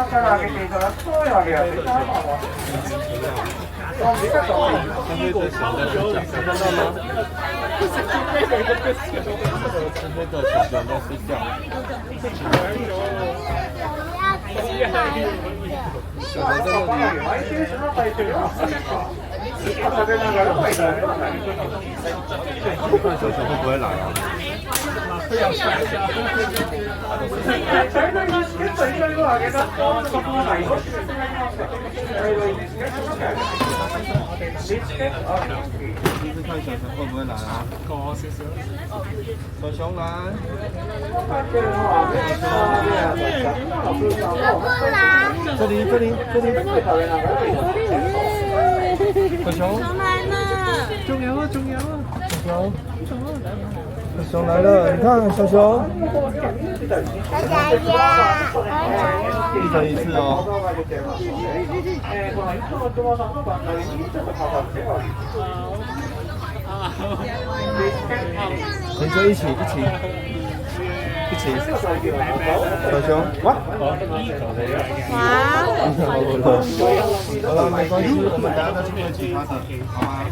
から上げていただくと上げやすいかなと思います。相对的小的是讲，看到吗？相对的小的都是这样。小的真的看小熊会不会来啊？第一次看小熊会不会来啊？小熊来。这里。小熊来了。中央了。小熊来了，你看小熊。一人一次哦。跟着一起。小熊，哇！好了，没关系，我们等下再去问其他的，好吗？